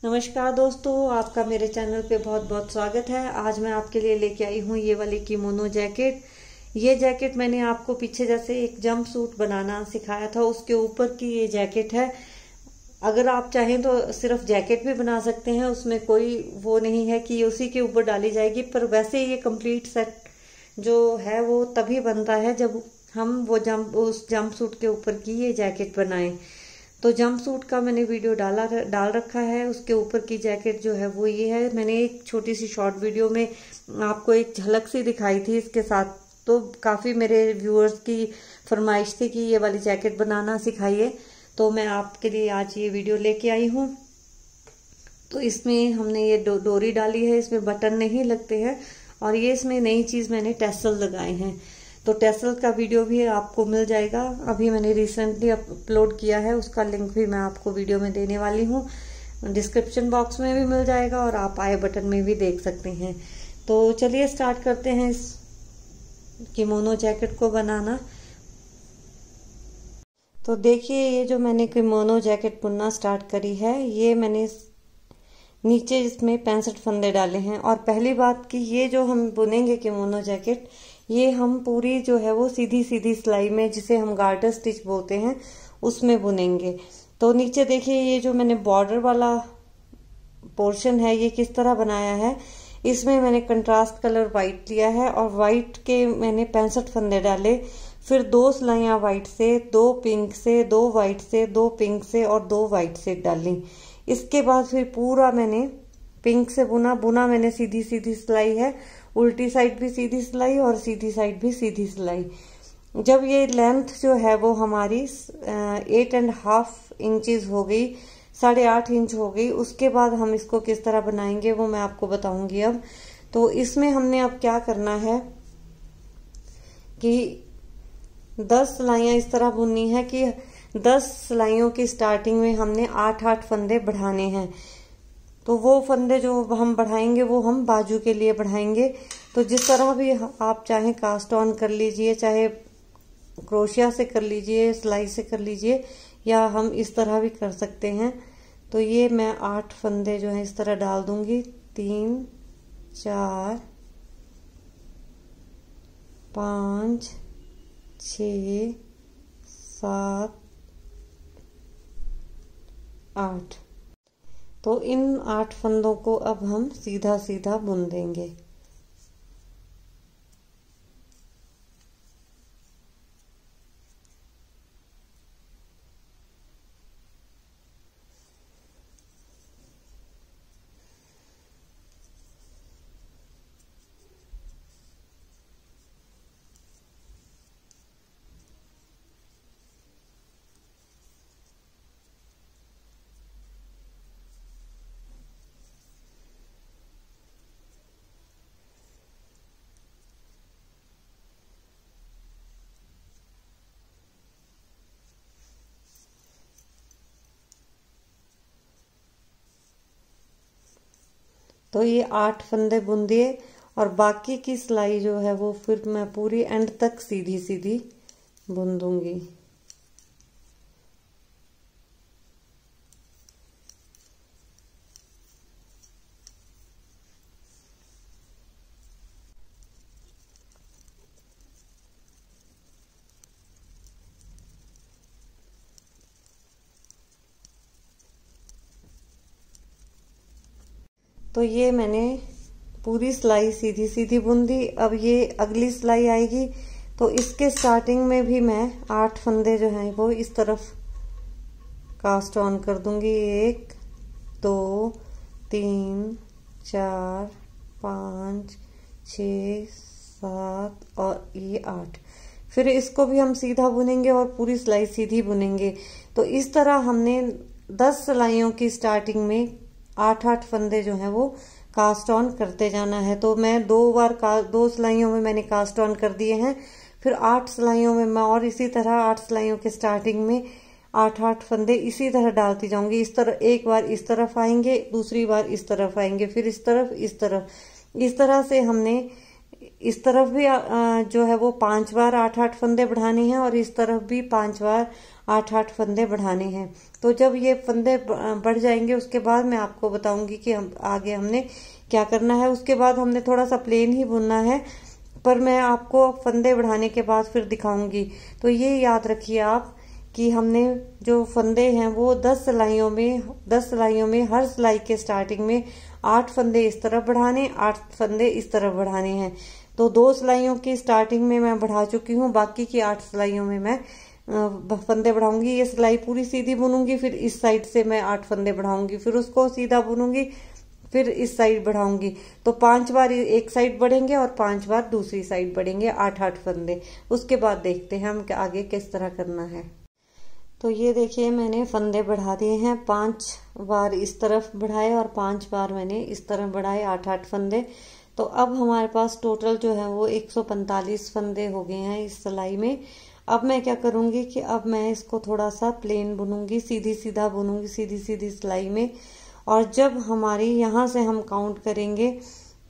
नमस्कार दोस्तों, आपका मेरे चैनल पे बहुत बहुत स्वागत है। आज मैं आपके लिए लेके आई हूँ ये वाली किमोनो जैकेट। ये जैकेट मैंने आपको पीछे जैसे एक जंप सूट बनाना सिखाया था, उसके ऊपर की ये जैकेट है। अगर आप चाहें तो सिर्फ जैकेट भी बना सकते हैं, उसमें कोई वो नहीं है कि उसी के ऊपर डाली जाएगी। पर वैसे ये कंप्लीट सेट जो है वो तभी बनता है जब हम वो उस जंप सूट के ऊपर की ये जैकेट बनाएं। तो जंप सूट का मैंने वीडियो डाल रखा है, उसके ऊपर की जैकेट जो है वो ये है। मैंने एक छोटी सी शॉर्ट वीडियो में आपको एक झलक सी दिखाई थी इसके साथ। तो काफ़ी मेरे व्यूअर्स की फरमाइश थी कि ये वाली जैकेट बनाना सिखाइए, तो मैं आपके लिए आज ये वीडियो लेके आई हूँ। तो इसमें हमने ये डोरी डाली है, इसमें बटन नहीं लगते हैं, और ये इसमें नई चीज़ मैंने टैसल लगाए हैं। तो टैसल का वीडियो भी आपको मिल जाएगा, अभी मैंने रिसेंटली अपलोड किया है, उसका लिंक भी मैं आपको वीडियो में देने वाली हूँ। डिस्क्रिप्शन बॉक्स में भी मिल जाएगा और आप आई बटन में भी देख सकते हैं। तो चलिए स्टार्ट करते हैं इस किमोनो जैकेट को बनाना। तो देखिए, ये जो मैंने किमोनो जैकेट बुनना स्टार्ट करी है, ये मैंने नीचे इसमें 65 फंदे डाले हैं। और पहली बात कि ये जो हम बुनेंगे किमोनो जैकेट, ये हम पूरी जो है वो सीधी सीधी सिलाई में, जिसे हम गार्टर स्टिच बोलते हैं, उसमें बुनेंगे। तो नीचे देखिए, ये जो मैंने बॉर्डर वाला पोर्शन है ये किस तरह बनाया है। इसमें मैंने कंट्रास्ट कलर व्हाइट लिया है और व्हाइट के मैंने 65 फंदे डाले। फिर 2 सिलाइयाँ व्हाइट से, 2 पिंक से, 2 व्हाइट से, 2 पिंक से और 2 व्हाइट से डाली। इसके बाद फिर पूरा मैंने पिंक से बुना मैंने सीधी सीधी सिलाई है, उल्टी साइड भी सीधी सिलाई और सीधी साइड भी सीधी सिलाई। जब ये लेंथ जो है वो हमारी 8.5 इंचेस हो गई, 8.5 इंच हो गई, उसके बाद हम इसको किस तरह बनाएंगे वो मैं आपको बताऊंगी अब। तो इसमें हमने अब क्या करना है कि 10 सिलाइयां इस तरह बुननी है कि 10 सिलाइयों की स्टार्टिंग में हमने 8-8 फंदे बढ़ाने हैं। तो वो फंदे जो हम बढ़ाएंगे वो हम बाजू के लिए बढ़ाएंगे। तो जिस तरह भी आप चाहें कास्ट ऑन कर लीजिए, चाहे क्रोशिया से कर लीजिए, सिलाई से कर लीजिए, या हम इस तरह भी कर सकते हैं। तो ये मैं 8 फंदे जो है इस तरह डाल दूंगी। 3, 4, 5, 6, 7, 8। तो इन 8 फंदों को अब हम सीधा सीधा बुन देंगे। तो ये 8 फंदे बुन दिए और बाकी की सिलाई जो है वो फिर मैं पूरी एंड तक सीधी सीधी बुन दूंगी। तो ये मैंने पूरी सिलाई सीधी सीधी बुन दी। अब ये अगली सिलाई आएगी, तो इसके स्टार्टिंग में भी मैं 8 फंदे जो हैं वो इस तरफ कास्ट ऑन कर दूंगी। 1, 2, 3, 4, 5, 6, 7 और ये 8। फिर इसको भी हम सीधा बुनेंगे और पूरी सिलाई सीधी बुनेंगे। तो इस तरह हमने 10 सिलाइयों की स्टार्टिंग में 8-8 फंदे जो हैं वो कास्ट ऑन करते जाना है। तो मैं 2 सिलाइयों में मैंने कास्ट ऑन कर दिए हैं। फिर 8 सिलाइयों में मैं और इसी तरह 8 सिलाइयों के स्टार्टिंग में 8-8 फंदे इसी तरह डालती जाऊंगी। इस तरह एक बार इस तरफ आएंगे, दूसरी बार इस तरफ आएंगे, फिर इस तरफ, इस तरफ, इस तरह से हमने इस तरफ भी जो है वो 5 बार 8-8 फंदे बढ़ाने हैं और इस तरफ भी 5 बार 8-8 फंदे बढ़ाने हैं। तो जब ये फंदे बढ़ जाएंगे उसके बाद मैं आपको बताऊंगी कि हम आगे हमने क्या करना है। उसके बाद हमने थोड़ा सा प्लेन ही बुनना है, पर मैं आपको फंदे बढ़ाने के बाद फिर दिखाऊंगी। तो ये याद रखिए आप कि हमने जो फंदे हैं वो 10 सिलाइयों में हर सिलाई के स्टार्टिंग में 8 फंदे इस तरफ बढ़ाने, 8 फंदे इस तरफ बढ़ाने हैं। तो 2 सिलाइयों की स्टार्टिंग में मैं बढ़ा चुकी हूँ, बाकी की 8 सिलाइयों में मैं फंदे बढ़ाऊंगी। ये सिलाई पूरी सीधी बुनूंगी, फिर इस साइड से मैं 8 फंदे बढ़ाऊंगी, फिर उसको सीधा बुनूंगी, फिर इस साइड बढ़ाऊंगी। तो 5 बार एक साइड बढ़ेंगे और 5 बार दूसरी साइड बढ़ेंगे, 8-8 फंदे। उसके बाद देखते हैं हम आगे किस तरह करना है। तो ये देखिए मैंने फंदे बढ़ा दिए हैं, 5 बार इस तरफ बढ़ाए और 5 बार मैंने इस तरफ बढ़ाए, 8-8 फंदे। तो अब हमारे पास टोटल जो है वो 145 फंदे हो गए हैं इस सिलाई में। अब मैं क्या करूंगी कि अब मैं इसको थोड़ा सा प्लेन बुनूंगी, सीधी सीधा बुनूंगी, सीधी सीधी सिलाई में। और जब हमारी यहाँ से हम काउंट करेंगे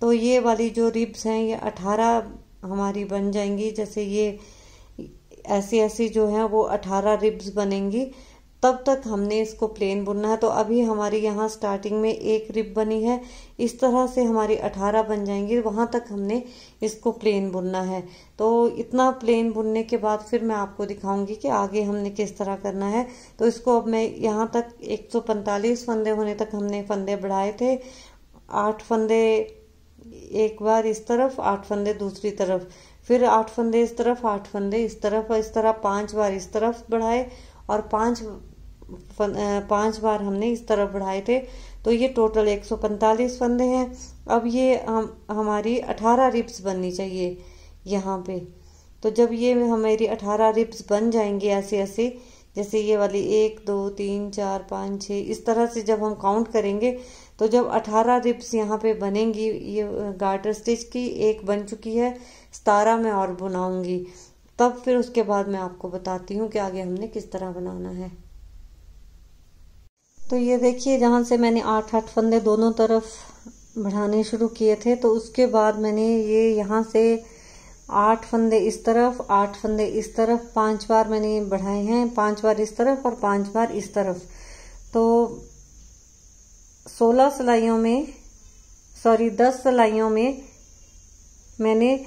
तो ये वाली जो रिब्स हैं ये 18 हमारी बन जाएंगी। जैसे ये ऐसी ऐसी जो है वो 18 रिब्स बनेंगी, तब तक हमने इसको प्लेन बुनना है। तो अभी हमारी यहाँ स्टार्टिंग में एक रिब बनी है, इस तरह से हमारी 18 बन जाएंगी, वहां तक हमने इसको प्लेन बुनना है। तो इतना प्लेन बुनने के बाद फिर मैं आपको दिखाऊंगी कि आगे हमने किस तरह करना है। तो इसको अब मैं यहाँ तक 145 फंदे होने तक हमने फंदे बढ़ाए थे, 8 फंदे एक बार इस तरफ, 8 फंदे दूसरी तरफ, फिर 8 फंदे इस तरफ, 8 फंदे इस तरफ, इस तरह 5 बार इस तरफ बढ़ाए और 5 बार हमने इस तरफ बढ़ाए थे। तो ये टोटल 145 फंदे हैं। अब ये हमारी 18 रिब्स बननी चाहिए यहाँ पे। तो जब ये हमारी 18 रिब्स बन जाएंगी ऐसे ऐसे, जैसे ये वाली 1 2 3 4 5 6, इस तरह से जब हम काउंट करेंगे तो जब 18 रिब्स यहाँ पे बनेंगी, ये गार्टर स्टिच की एक बन चुकी है, 17 में और बुनाऊंगी, तब फिर उसके बाद मैं आपको बताती हूँ कि आगे हमने किस तरह बनाना है। तो ये देखिए जहां से मैंने 8-8 फंदे दोनों तरफ बढ़ाने शुरू किए थे, तो उसके बाद मैंने ये यहाँ से 8 फंदे इस तरफ, 8 फंदे इस तरफ, 5 बार मैंने बढ़ाए हैं, 5 बार इस तरफ और 5 बार इस तरफ। तो 10 सिलाइयों में मैंने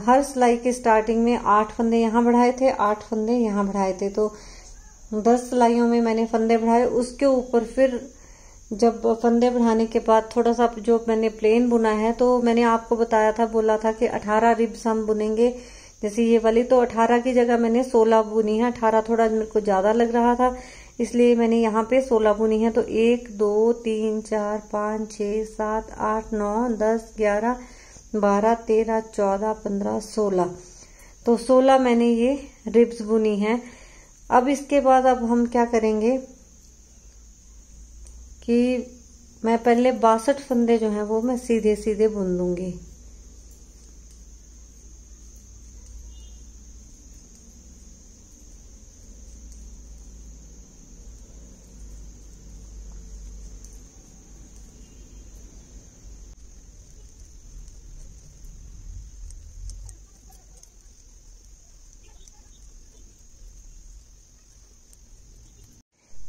हर सिलाई के स्टार्टिंग में 8 फंदे यहाँ बढ़ाए थे, 8 फंदे यहाँ बढ़ाए थे। तो 10 सिलाइयों में मैंने फंदे बढ़ाए। उसके ऊपर फिर जब फंदे बढ़ाने के बाद थोड़ा सा जो मैंने प्लेन बुना है, तो मैंने आपको बताया था, बोला था कि 18 रिब्स हम बुनेंगे जैसे ये वाली। तो 18 की जगह मैंने 16 बुनी है, 18 थोड़ा मेरे को ज्यादा लग रहा था, इसलिए मैंने यहाँ पे 16 बुनी है। तो 1 2 3 4 5 6 7 8 9 10 11 12 13 14 15 16, तो 16 मैंने ये रिब्स बुनी है। अब इसके बाद अब हम क्या करेंगे कि मैं पहले 62 फंदे जो हैं वो मैं सीधे सीधे बुन दूंगी।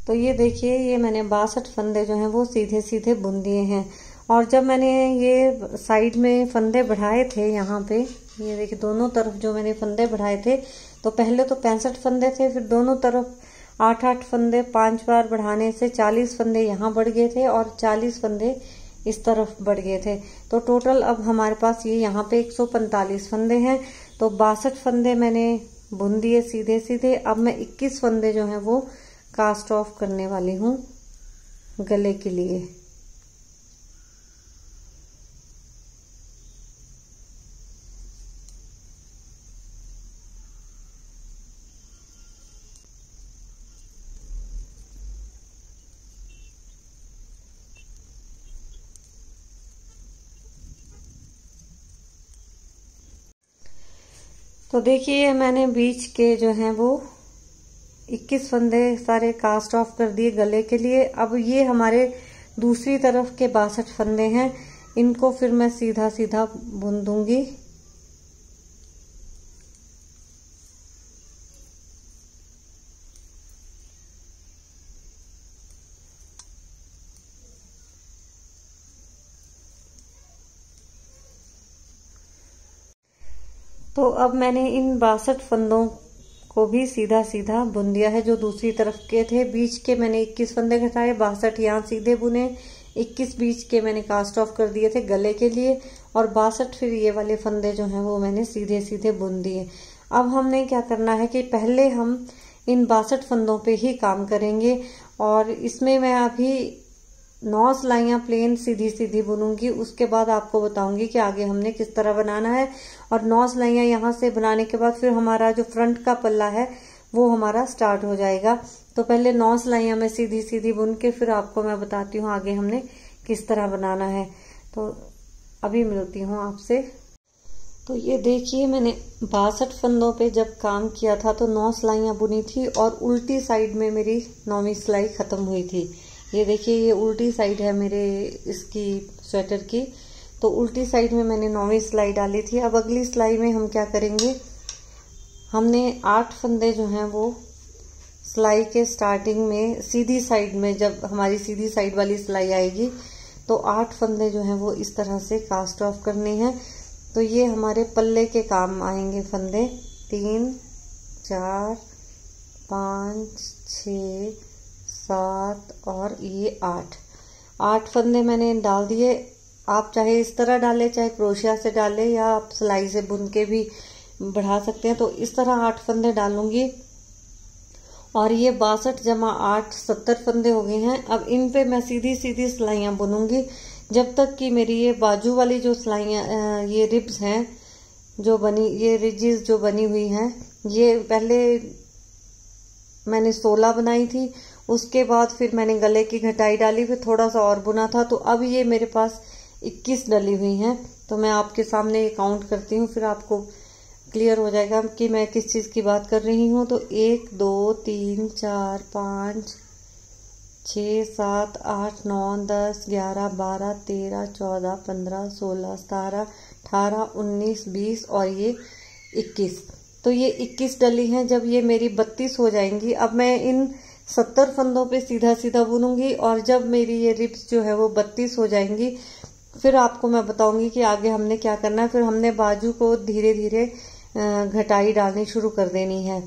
तो ये देखिए ये मैंने 62 फंदे जो हैं वो सीधे सीधे बुन दिए हैं। और जब मैंने ये साइड में फंदे बढ़ाए थे, यहाँ पे ये देखिए दोनों तरफ जो मैंने फंदे बढ़ाए थे, तो पहले तो 65 फंदे थे, फिर दोनों तरफ 8-8 फंदे 5 बार बढ़ाने से 40 फंदे यहाँ बढ़ गए थे और 40 फंदे इस तरफ बढ़ गए थे। तो टोटल अब हमारे पास ये यहाँ पे 145 फंदे हैं। तो 62 फंदे मैंने बुन दिए सीधे सीधे। अब मैं 21 फंदे जो हैं वो कास्ट ऑफ करने वाली हूँ गले के लिए। तो देखिए मैंने बीच के जो हैं वो 21 फंदे सारे कास्ट ऑफ कर दिए गले के लिए। अब ये हमारे दूसरी तरफ के 62 फंदे हैं, इनको फिर मैं सीधा सीधा बुन दूंगी। तो अब मैंने इन 62 फंदों को भी सीधा सीधा बुन दिया है। जो दूसरी तरफ के थे, बीच के मैंने 21 फंदे घटाए, 62 यहाँ सीधे बुने, 21 बीच के मैंने कास्ट ऑफ कर दिए थे गले के लिए, और 62 फिर ये वाले फंदे जो हैं वो मैंने सीधे सीधे बुन दिए। अब हमने क्या करना है कि पहले हम इन 62 फंदों पे ही काम करेंगे, और इसमें मैं अभी 9 सिलाइयाँ प्लेन सीधी सीधी बुनूंगी। उसके बाद आपको बताऊंगी कि आगे हमने किस तरह बनाना है। और 9 सिलाइयाँ यहाँ से बनाने के बाद फिर हमारा जो फ्रंट का पल्ला है वो हमारा स्टार्ट हो जाएगा। तो पहले 9 सिलाइयाँ मैं सीधी सीधी बुन के फिर आपको मैं बताती हूँ आगे हमने किस तरह बनाना है। तो अभी मिलती हूँ आपसे। तो ये देखिए, मैंने 62 फंदों पे जब काम किया था तो 9 सिलाइयाँ बुनी थी, और उल्टी साइड में मेरी 9वीं सिलाई खत्म हुई थी। ये देखिए, ये उल्टी साइड है मेरे इसकी स्वेटर की। तो उल्टी साइड में मैंने 9वीं सिलाई डाली थी। अब अगली सिलाई में हम क्या करेंगे, हमने 8 फंदे जो हैं वो सिलाई के स्टार्टिंग में सीधी साइड में, जब हमारी सीधी साइड वाली सिलाई आएगी तो 8 फंदे जो हैं वो इस तरह से कास्ट ऑफ करने हैं। तो ये हमारे पल्ले के काम आएंगे फंदे। 3 4 5 6 7 और ये 8 फंदे मैंने डाल दिए। आप चाहे इस तरह डालें, चाहे क्रोशिया से डालें, या आप सिलाई से बुन के भी बढ़ा सकते हैं। तो इस तरह 8 फंदे डालूंगी, और ये 62 जमा 8 70 फंदे हो गए हैं। अब इन पे मैं सीधी सीधी सिलाइयाँ बुनूंगी जब तक कि मेरी ये बाजू वाली जो सिलाइयाँ, ये रिब्स हैं जो बनी, ये रिजेस जो बनी हुई हैं, ये पहले मैंने 16 बनाई थी। उसके बाद फिर मैंने गले की घटाई डाली, फिर थोड़ा सा और बुना था। तो अब ये मेरे पास 21 डली हुई हैं। तो मैं आपके सामने ये काउंट करती हूँ, फिर आपको क्लियर हो जाएगा कि मैं किस चीज़ की बात कर रही हूँ। तो 1 2 3 4 5 6 7 8 9 10 11 12 13 14 15 16 17 18 19 20 और ये 21। तो ये 21 डली हैं। जब ये मेरी 32 हो जाएंगी, अब मैं इन 70 फंदों पे सीधा सीधा बुनूंगी, और जब मेरी ये रिब्स जो है वो 32 हो जाएंगी, फिर आपको मैं बताऊंगी कि आगे हमने क्या करना है। फिर हमने बाजू को धीरे धीरे घटाई डालनी शुरू कर देनी है।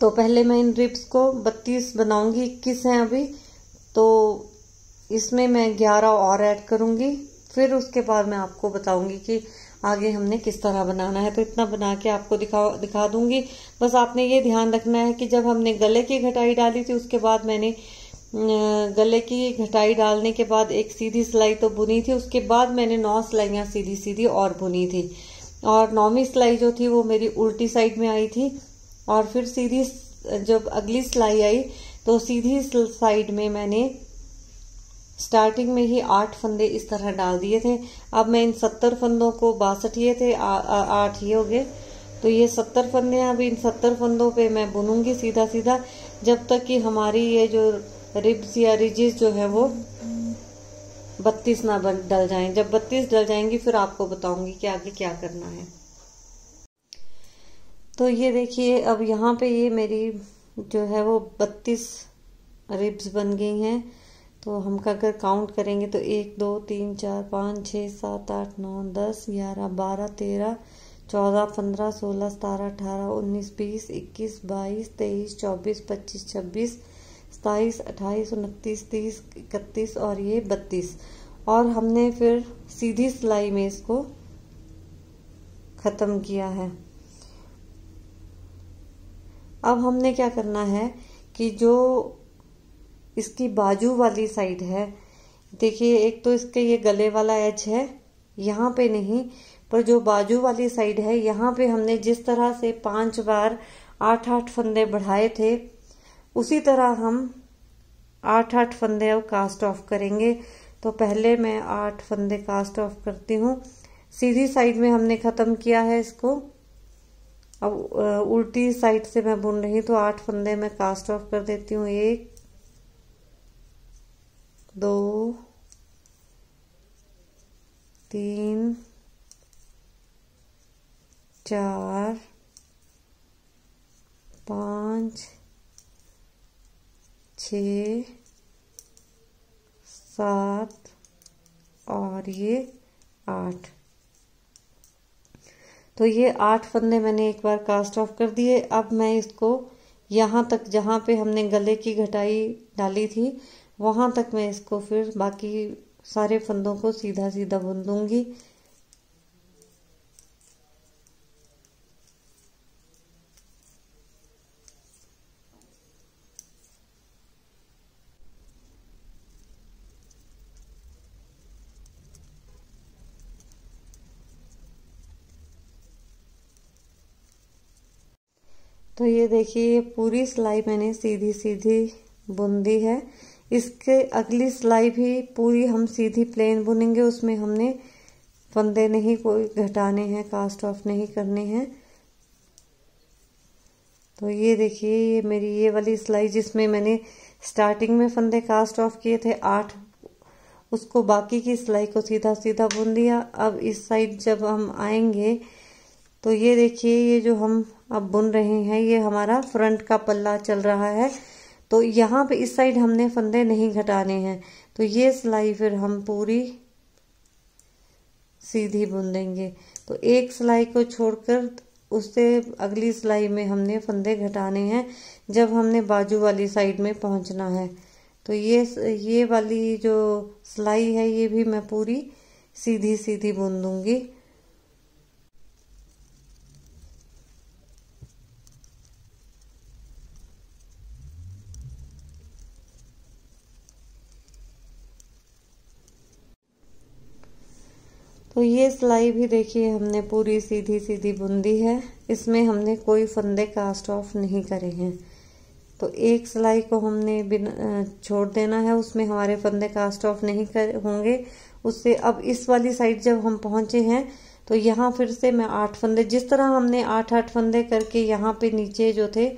तो पहले मैं इन रिब्स को 32 बनाऊंगी, 21 हैं अभी, तो इसमें मैं 11 और ऐड करूंगी। फिर उसके बाद मैं आपको बताऊंगी कि आगे हमने किस तरह बनाना है। तो इतना बना के आपको दिखा दूंगी। बस आपने ये ध्यान रखना है कि जब हमने गले की घटाई डाली थी, उसके बाद मैंने गले की घटाई डालने के बाद एक सीधी सिलाई तो बुनी थी, उसके बाद मैंने 9 सिलाइयाँ सीधी सीधी और बुनी थी, और 9वीं सिलाई जो थी वो मेरी उल्टी साइड में आई थी। और फिर सीधी जब अगली सिलाई आई तो सीधी साइड में मैंने स्टार्टिंग में ही 8 फंदे इस तरह डाल दिए थे। अब मैं इन 70 फंदों को, 62 ये थे, 8 ये हो गए, तो ये 70 फंदे हैं। अब इन 70 फंदों पे मैं बुनूंगी सीधा सीधा जब तक कि हमारी ये जो रिब्स या रिजेस जो है वो 32 ना डल जाएं। जब 32 डल जाएंगी फिर आपको बताऊंगी कि आगे क्या करना है। तो ये देखिए, अब यहाँ पे ये मेरी जो है वो 32 रिब्स बन गई हैं। तो हम अगर काउंट करेंगे तो 1 2 3 4 5 6 7 8 9 10 11 12 13 14 15 16 17 18 19 20 21 22 23 24 25 26 27 28 29 30 31 और ये 32। और हमने फिर सीधी सिलाई में इसको खत्म किया है। अब हमने क्या करना है कि जो इसकी बाजू वाली साइड है, देखिए एक तो इसके ये गले वाला एज है, यहाँ पे नहीं, पर जो बाजू वाली साइड है यहाँ पे हमने जिस तरह से 5 बार 8-8 फंदे बढ़ाए थे, उसी तरह हम 8-8 फंदे अब कास्ट ऑफ करेंगे। तो पहले मैं 8 फंदे कास्ट ऑफ करती हूँ। सीधी साइड में हमने खत्म किया है इसको। अब उल्टी साइड से मैं बुन रही, तो 8 फंदे मैं कास्ट ऑफ कर देती हूँ। 1 2 3 4 5 6 7 और ये 8। तो ये 8 फंदे मैंने एक बार कास्ट ऑफ कर दिए। अब मैं इसको यहाँ तक, जहाँ पे हमने गले की घटाई डाली थी, वहां तक मैं इसको फिर बाकी सारे फंदों को सीधा सीधा बुन दूंगी। तो ये देखिए, ये पूरी सिलाई मैंने सीधी सीधी बुन दी है। इसके अगली सिलाई भी पूरी हम सीधी प्लेन बुनेंगे, उसमें हमने फंदे नहीं कोई घटाने हैं, कास्ट ऑफ नहीं करने हैं। तो ये देखिए, ये मेरी ये वाली सिलाई जिसमें मैंने स्टार्टिंग में फंदे कास्ट ऑफ किए थे 8, उसको बाकी की सिलाई को सीधा सीधा बुन दिया। अब इस साइड जब हम आएंगे तो ये देखिए, ये जो हम अब बुन रहे हैं ये हमारा फ्रंट का पल्ला चल रहा है। तो यहाँ पे इस साइड हमने फंदे नहीं घटाने हैं, तो ये सिलाई फिर हम पूरी सीधी बुन देंगे। तो एक सिलाई को छोड़कर उससे अगली सिलाई में हमने फंदे घटाने हैं जब हमने बाजू वाली साइड में पहुंचना है। तो ये वाली जो सिलाई है ये भी मैं पूरी सीधी सीधी बुन दूंगी। तो ये सिलाई भी देखिए हमने पूरी सीधी सीधी बुन दी है, इसमें हमने कोई फंदे कास्ट ऑफ नहीं करे हैं। तो एक सिलाई को हमने बिना छोड़ देना है, उसमें हमारे फंदे कास्ट ऑफ नहीं होंगे उससे। अब इस वाली साइड जब हम पहुंचे हैं तो यहाँ फिर से मैं 8 फंदे, जिस तरह हमने 8-8 फंदे करके यहाँ पे नीचे जो थे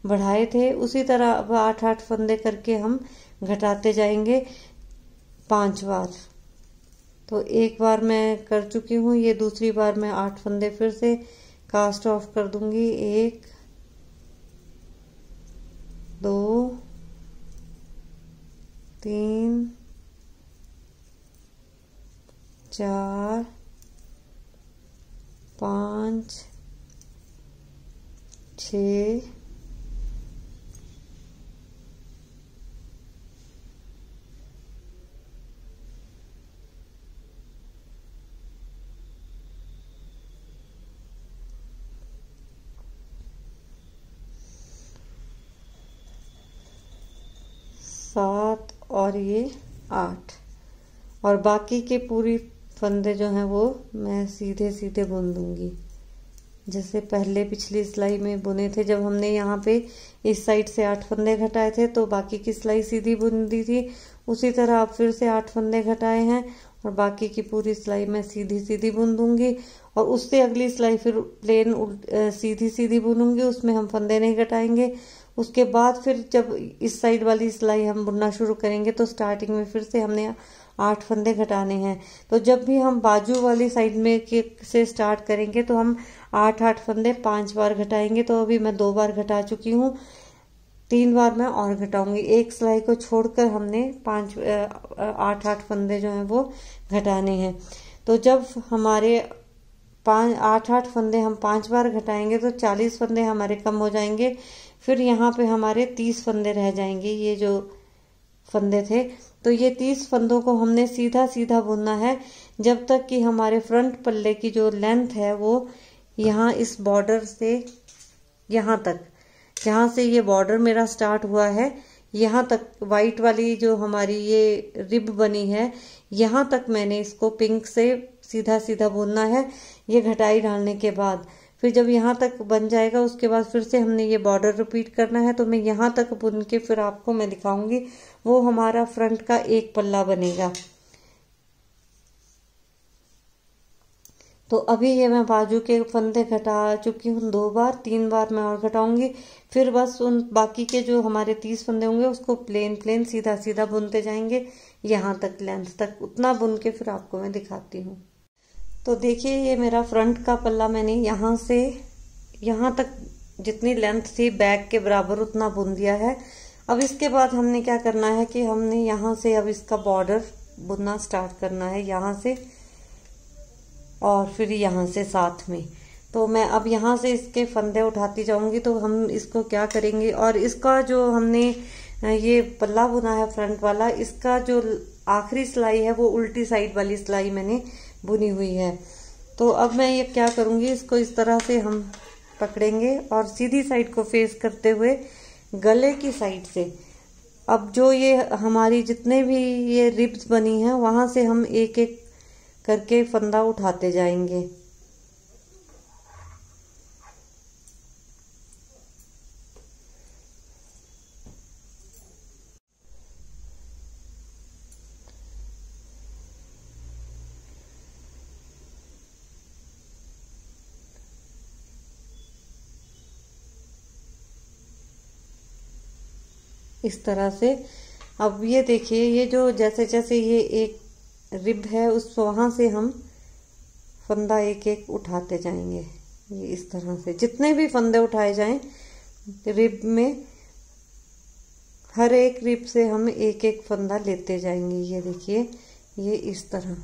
बढ़ाए थे, उसी तरह अब 8-8 फंदे करके हम घटाते जाएंगे 5 बार। तो एक बार मैं कर चुकी हूँ, ये दूसरी बार मैं 8 फंदे फिर से कास्ट ऑफ कर दूंगी। 1 2 3 4 5 6 7 और ये 8, और बाकी के पूरी फंदे जो हैं वो मैं सीधे सीधे बुन दूंगी, जैसे पहले पिछली सिलाई में बुने थे। जब हमने यहाँ पे इस साइड से 8 फंदे घटाए थे तो बाकी की सिलाई सीधी बुन दी थी, उसी तरह अब फिर से 8 फंदे घटाए हैं और बाकी की पूरी सिलाई मैं सीधी सीधी बुन दूंगी। और उससे अगली सिलाई फिर प्लेन सीधी सीधी बुनूंगी, उसमें हम फंदे नहीं घटाएंगे। उसके बाद फिर जब इस साइड वाली सिलाई हम बुनना शुरू करेंगे तो स्टार्टिंग में फिर से हमने 8 फंदे घटाने हैं। तो जब भी हम बाजू वाली साइड में से स्टार्ट करेंगे तो हम 8-8 फंदे 5 बार घटाएंगे। तो अभी मैं 2 बार घटा चुकी हूँ, 3 बार मैं और घटाऊंगी। एक सिलाई को छोड़कर हमने 8-8 फंदे जो हैं वो घटाने हैं। तो जब हमारे 8-8 फंदे हम 5 बार घटाएंगे तो 40 फंदे हमारे कम हो जाएंगे। फिर यहाँ पे हमारे 30 फंदे रह जाएंगे, ये जो फंदे थे। तो ये 30 फंदों को हमने सीधा सीधा बुनना है जब तक कि हमारे फ्रंट पल्ले की जो लेंथ है वो यहाँ इस बॉर्डर से यहाँ तक, जहाँ से ये बॉर्डर मेरा स्टार्ट हुआ है यहाँ तक, वाइट वाली जो हमारी ये रिब बनी है यहाँ तक मैंने इसको पिंक से सीधा सीधा बुनना है, ये घटाई डालने के बाद। फिर जब यहाँ तक बन जाएगा उसके बाद फिर से हमने ये बॉर्डर रिपीट करना है। तो मैं यहाँ तक बुन के फिर आपको मैं दिखाऊंगी, वो हमारा फ्रंट का एक पल्ला बनेगा। तो अभी ये मैं बाजू के फंदे घटा चुकी हूँ 2 बार, 3 बार मैं और घटाऊंगी। फिर बस उन बाकी के जो हमारे 30 फंदे होंगे उसको प्लेन सीधा सीधा बुनते जाएंगे यहाँ तक, लेंथ तक। उतना बुन के फिर आपको मैं दिखाती हूँ। तो देखिए ये मेरा फ्रंट का पल्ला मैंने यहाँ से यहाँ तक जितनी लेंथ थी बैक के बराबर उतना बुन दिया है। अब इसके बाद हमने क्या करना है कि हमने यहाँ से अब इसका बॉर्डर बुनना स्टार्ट करना है, यहाँ से और फिर यहाँ से साथ में। तो मैं अब यहाँ से इसके फंदे उठाती जाऊंगी। तो हम इसको क्या करेंगे, और इसका जो हमने ये पल्ला बुना है फ्रंट वाला, इसका जो आखिरी सिलाई है वो उल्टी साइड वाली सिलाई मैंने बुनी हुई है। तो अब मैं ये क्या करूंगी, इसको इस तरह से हम पकड़ेंगे और सीधी साइड को फेस करते हुए गले की साइड से अब जो ये हमारी जितने भी ये रिब्स बनी हैं वहां से हम एक एक करके फंदा उठाते जाएंगे। इस तरह से अब ये देखिए, ये जो जैसे जैसे ये एक रिब है उस वहां से हम फंदा एक एक उठाते जाएंगे। ये इस तरह से जितने भी फंदे उठाए जाएं रिब में, हर एक रिब से हम एक एक फंदा लेते जाएंगे। ये देखिए ये इस तरह।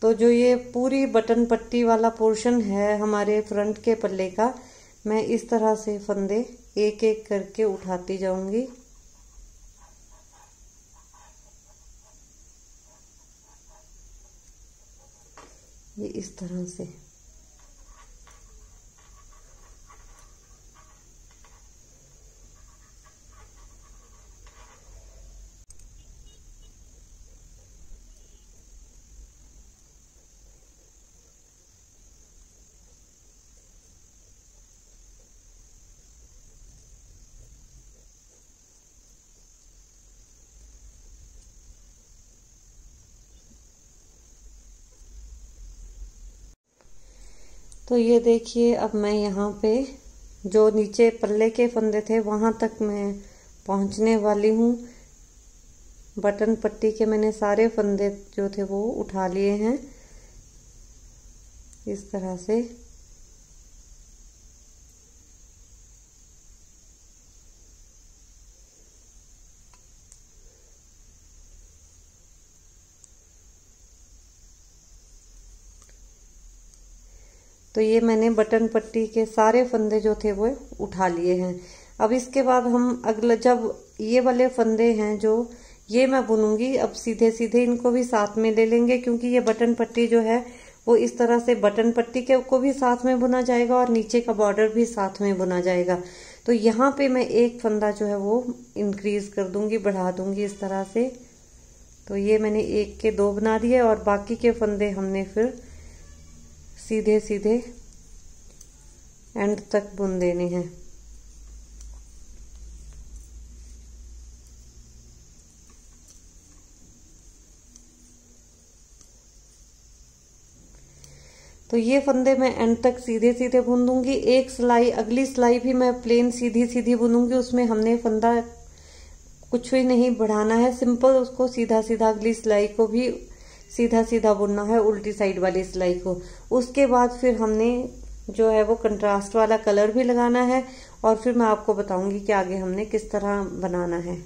तो जो ये पूरी बटन पट्टी वाला पोर्शन है हमारे फ्रंट के पल्ले का, मैं इस तरह से फंदे एक एक करके उठाती जाऊंगी। ये इस तरह से। तो ये देखिए अब मैं यहाँ पे जो नीचे पल्ले के फंदे थे वहां तक मैं पहुंचने वाली हूँ। बटन पट्टी के मैंने सारे फंदे जो थे वो उठा लिए हैं इस तरह से। तो ये मैंने बटन पट्टी के सारे फंदे जो थे वो उठा लिए हैं। अब इसके बाद हम अगला जब ये वाले फंदे हैं जो ये मैं बुनूंगी, अब सीधे सीधे इनको भी साथ में ले लेंगे, क्योंकि ये बटन पट्टी जो है वो इस तरह से बटन पट्टी के को भी साथ में बुना जाएगा और नीचे का बॉर्डर भी साथ में बुना जाएगा। तो यहाँ पे मैं एक फंदा जो है वो इंक्रीज कर दूंगी, बढ़ा दूंगी इस तरह से। तो ये मैंने एक के दो बना दिए और बाकी के फंदे हमने फिर सीधे सीधे एंड तक बुन देने हैं। तो ये फंदे मैं एंड तक सीधे सीधे बुन दूंगी। एक सिलाई, अगली सिलाई भी मैं प्लेन सीधी सीधी बुनूंगी, उसमें हमने फंदा कुछ भी नहीं बढ़ाना है, सिंपल उसको सीधा सीधा अगली सिलाई को भी सीधा सीधा बुनना है, उल्टी साइड वाली सिलाई को। उसके बाद फिर हमने जो है वो कंट्रास्ट वाला कलर भी लगाना है और फिर मैं आपको बताऊंगी कि आगे हमने किस तरह बनाना है।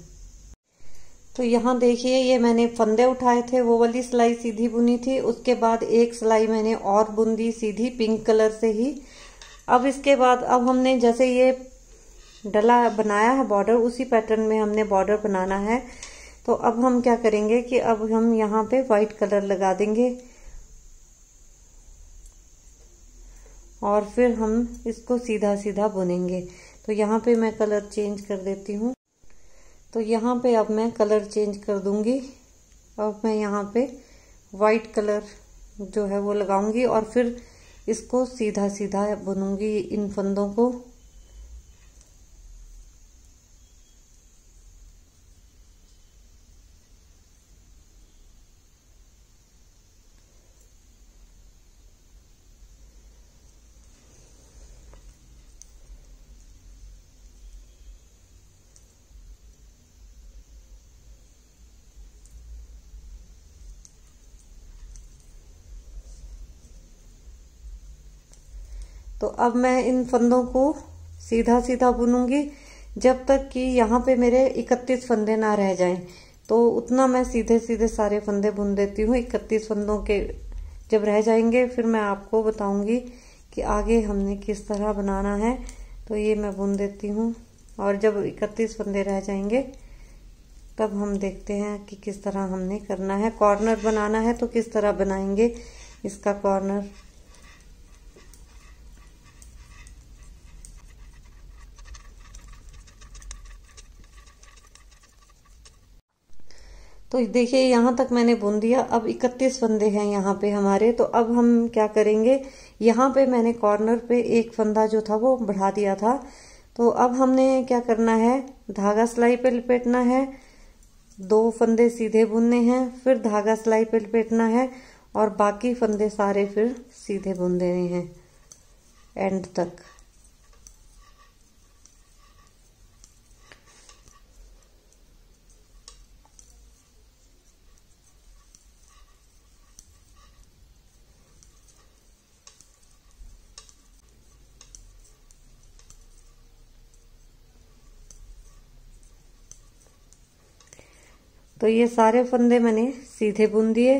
तो यहाँ देखिए ये मैंने फंदे उठाए थे, वो वाली सिलाई सीधी बुनी थी, उसके बाद एक सिलाई मैंने और बुन दी सीधी पिंक कलर से ही। अब इसके बाद अब हमने जैसे ये डला बनाया है बॉर्डर, उसी पैटर्न में हमने बॉर्डर बनाना है। तो अब हम क्या करेंगे कि अब हम यहाँ पे व्हाइट कलर लगा देंगे और फिर हम इसको सीधा सीधा बुनेंगे। तो यहाँ पे मैं कलर चेंज कर देती हूँ। तो यहाँ पे अब मैं कलर चेंज कर दूंगी। अब मैं यहाँ पे व्हाइट कलर जो है वो लगाऊंगी और फिर इसको सीधा सीधा बुनूंगी इन फंदों को। तो अब मैं इन फंदों को सीधा सीधा बुनूंगी जब तक कि यहाँ पे मेरे 31 फंदे ना रह जाएं। तो उतना मैं सीधे सीधे सारे फंदे बुन देती हूँ। 31 फंदों के जब रह जाएंगे फिर मैं आपको बताऊंगी कि आगे हमने किस तरह बनाना है। तो ये मैं बुन देती हूँ और जब 31 फंदे रह जाएंगे तब हम देखते हैं कि किस तरह हमने करना है। कॉर्नर बनाना है तो किस तरह बनाएंगे इसका कॉर्नर। तो देखिए यहाँ तक मैंने बुन दिया। अब 31 फंदे हैं यहाँ पे हमारे। तो अब हम क्या करेंगे, यहाँ पे मैंने कॉर्नर पे एक फंदा जो था वो बढ़ा दिया था। तो अब हमने क्या करना है, धागा सिलाई पे लपेटना है, 2 फंदे सीधे बुनने हैं, फिर धागा सिलाई पे लपेटना है और बाकी फंदे सारे फिर सीधे बुन देने हैं एंड तक। तो ये सारे फंदे मैंने सीधे बुन दिए।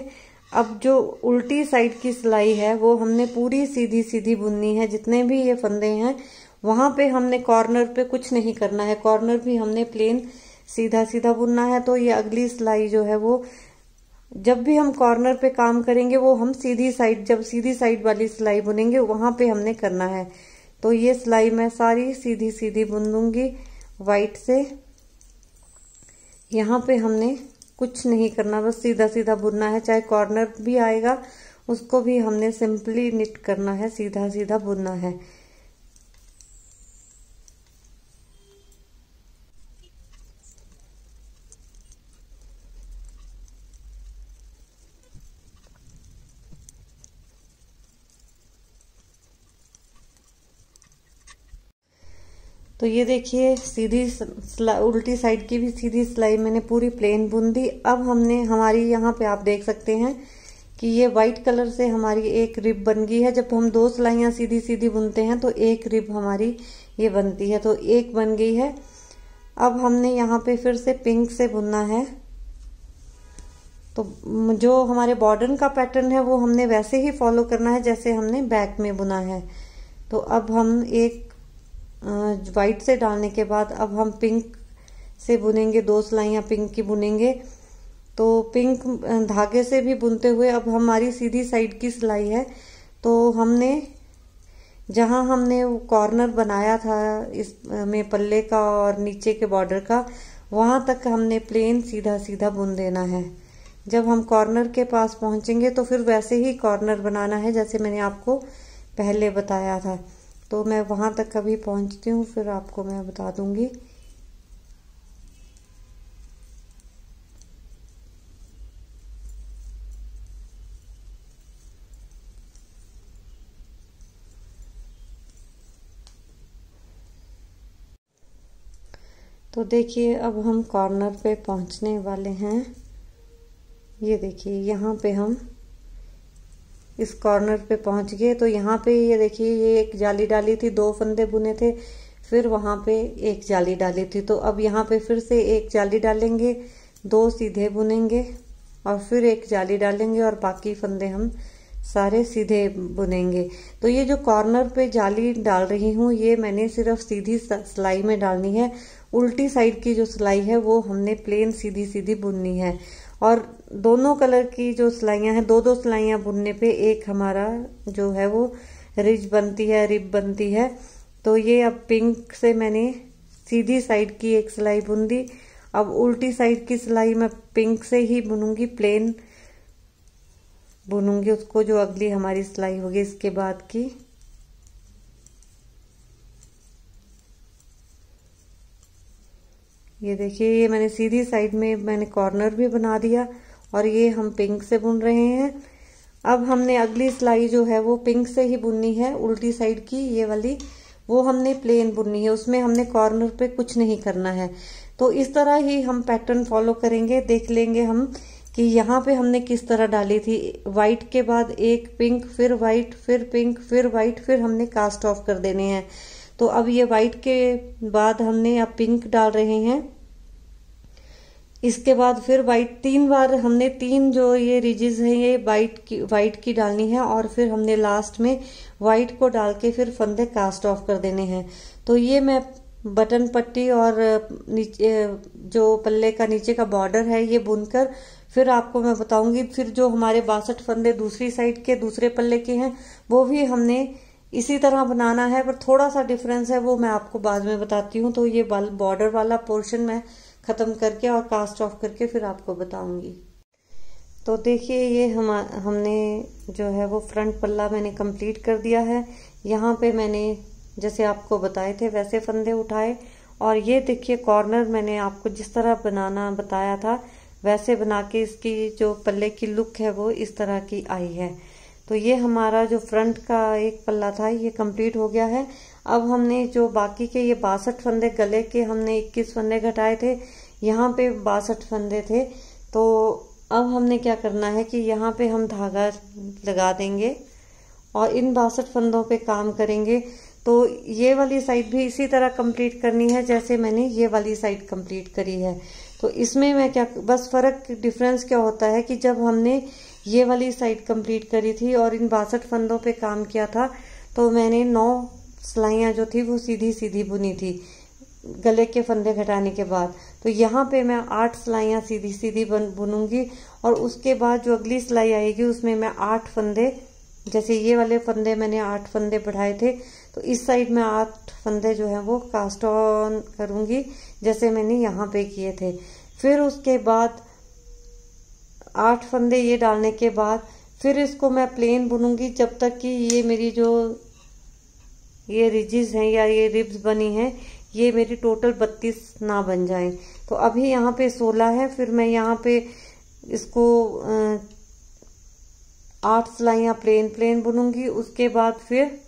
अब जो उल्टी साइड की सिलाई है वो हमने पूरी सीधी सीधी बुननी है। जितने भी ये फंदे हैं वहां पे हमने कॉर्नर पे कुछ नहीं करना है, कॉर्नर भी हमने प्लेन सीधा सीधा बुनना है। तो ये अगली सिलाई जो है वो जब भी हम कॉर्नर पे काम करेंगे वो हम सीधी साइड, जब सीधी साइड वाली सिलाई बुनेंगे वहां पे हमने करना है। तो ये सिलाई मैं सारी सीधी सीधी बुन दूंगी व्हाइट से। यहाँ पे हमने कुछ नहीं करना, बस सीधा सीधा बुनना है। चाहे कॉर्नर भी आएगा उसको भी हमने सिंपली निट करना है, सीधा सीधा बुनना है। तो ये देखिए सीधी उल्टी साइड की भी सीधी सिलाई मैंने पूरी प्लेन बुन दी। अब हमने हमारी यहाँ पे आप देख सकते हैं कि ये व्हाइट कलर से हमारी एक रिब बन गई है। जब हम 2 सिलाइयाँ सीधी सीधी बुनते हैं तो एक रिब हमारी ये बनती है, तो एक बन गई है। अब हमने यहाँ पे फिर से पिंक से बुनना है। तो जो हमारे बॉर्डर का पैटर्न है वो हमने वैसे ही फॉलो करना है जैसे हमने बैक में बुना है। तो अब हम एक व्हाइट से डालने के बाद अब हम पिंक से बुनेंगे, 2 सिलाइयाँ पिंक की बुनेंगे। तो पिंक धागे से भी बुनते हुए अब हमारी सीधी साइड की सिलाई है। तो हमने जहां हमने कॉर्नर बनाया था इस में पल्ले का और नीचे के बॉर्डर का, वहां तक हमने प्लेन सीधा सीधा बुन देना है। जब हम कॉर्नर के पास पहुंचेंगे तो फिर वैसे ही कॉर्नर बनाना है जैसे मैंने आपको पहले बताया था। तो मैं वहां तक कभी पहुंचती हूँ फिर आपको मैं बता दूंगी। तो देखिए अब हम कॉर्नर पे पहुंचने वाले हैं। ये देखिए यहाँ पे हम इस कॉर्नर पे पहुंच गए। तो यहाँ पे ये देखिए ये एक जाली डाली थी, 2 फंदे बुने थे, फिर वहां पे एक जाली डाली थी। तो अब यहाँ पे फिर से एक जाली डालेंगे, 2 सीधे बुनेंगे और फिर एक जाली डालेंगे और बाकी फंदे हम सारे सीधे बुनेंगे। तो ये जो कॉर्नर पे जाली डाल रही हूँ ये मैंने सिर्फ सीधी सिलाई में डालनी है। उल्टी साइड की जो सिलाई है वो हमने प्लेन सीधी सीधी बुननी है। और दोनों कलर की जो सिलाइयां हैं, 2-2 सिलाइयां बुनने पे एक हमारा जो है वो रिज बनती है, रिब बनती है। तो ये अब पिंक से मैंने सीधी साइड की एक सिलाई बुन दी। अब उल्टी साइड की सिलाई मैं पिंक से ही बुनूंगी, प्लेन बुनूंगी उसको, जो अगली हमारी सिलाई होगी इसके बाद की। ये देखिए ये मैंने सीधी साइड में मैंने कॉर्नर भी बना दिया और ये हम पिंक से बुन रहे हैं। अब हमने अगली सिलाई जो है वो पिंक से ही बुननी है। उल्टी साइड की ये वाली वो हमने प्लेन बुननी है, उसमें हमने कॉर्नर पे कुछ नहीं करना है। तो इस तरह ही हम पैटर्न फॉलो करेंगे। देख लेंगे हम कि यहाँ पे हमने किस तरह डाली थी। व्हाइट के बाद एक पिंक, फिर व्हाइट, फिर पिंक, फिर व्हाइट, फिर हमने कास्ट ऑफ कर देने हैं। तो अब ये व्हाइट के बाद हमने अब पिंक डाल रहे हैं। इसके बाद फिर व्हाइट 3 बार हमने 3 जो ये रिजेस हैं ये व्हाइट की डालनी है, और फिर हमने लास्ट में व्हाइट को डाल के फिर फंदे कास्ट ऑफ कर देने हैं। तो ये मैं बटन पट्टी और नीचे जो पल्ले का नीचे का बॉर्डर है ये बुनकर फिर आपको मैं बताऊंगी। फिर जो हमारे 62 फंदे दूसरी साइड के दूसरे पल्ले के हैं वो भी हमने इसी तरह बनाना है, पर थोड़ा सा डिफरेंस है, वो मैं आपको बाद में बताती हूँ। तो ये बॉर्डर वाला पोर्शन मैं खत्म करके और कास्ट ऑफ करके फिर आपको बताऊंगी। तो देखिए ये हमने जो है वो फ्रंट पल्ला मैंने कंप्लीट कर दिया है। यहाँ पे मैंने जैसे आपको बताए थे वैसे फंदे उठाए, और ये देखिए कॉर्नर मैंने आपको जिस तरह बनाना बताया था वैसे बना के इसकी जो पल्ले की लुक है वो इस तरह की आई है। तो ये हमारा जो फ्रंट का एक पल्ला था ये कंप्लीट हो गया है। अब हमने जो बाकी के ये 62 फंदे गले के हमने 21 फंदे घटाए थे, यहाँ पे 62 फंदे थे। तो अब हमने क्या करना है कि यहाँ पे हम धागा लगा देंगे और इन 62 फंदों पे काम करेंगे। तो ये वाली साइड भी इसी तरह कंप्लीट करनी है जैसे मैंने ये वाली साइड कंप्लीट करी है। तो इसमें मैं क्या बस फर्क डिफरेंस क्या होता है कि जब हमने ये वाली साइड कंप्लीट करी थी और इन 62 फंदों पे काम किया था तो मैंने 9 सिलाइयाँ जो थी वो सीधी सीधी बुनी थी गले के फंदे घटाने के बाद। तो यहाँ पे मैं 8 सिलाइयाँ सीधी सीधी बुनूंगी, और उसके बाद जो अगली सिलाई आएगी उसमें मैं 8 फंदे, जैसे ये वाले फंदे मैंने 8 फंदे बढ़ाए थे तो इस साइड में 8 फंदे जो है वो कास्ट ऑन करूंगी जैसे मैंने यहाँ पे किए थे। फिर उसके बाद 8 फंदे ये डालने के बाद फिर इसको मैं प्लेन बुनूंगी जब तक कि ये मेरी जो ये रिजेस हैं या ये रिब्स बनी हैं ये मेरी टोटल 32 ना बन जाए। तो अभी यहाँ पे 16 है, फिर मैं यहाँ पे इसको 8 सिलाइयाँ प्लेन बुनूंगी। उसके बाद फिर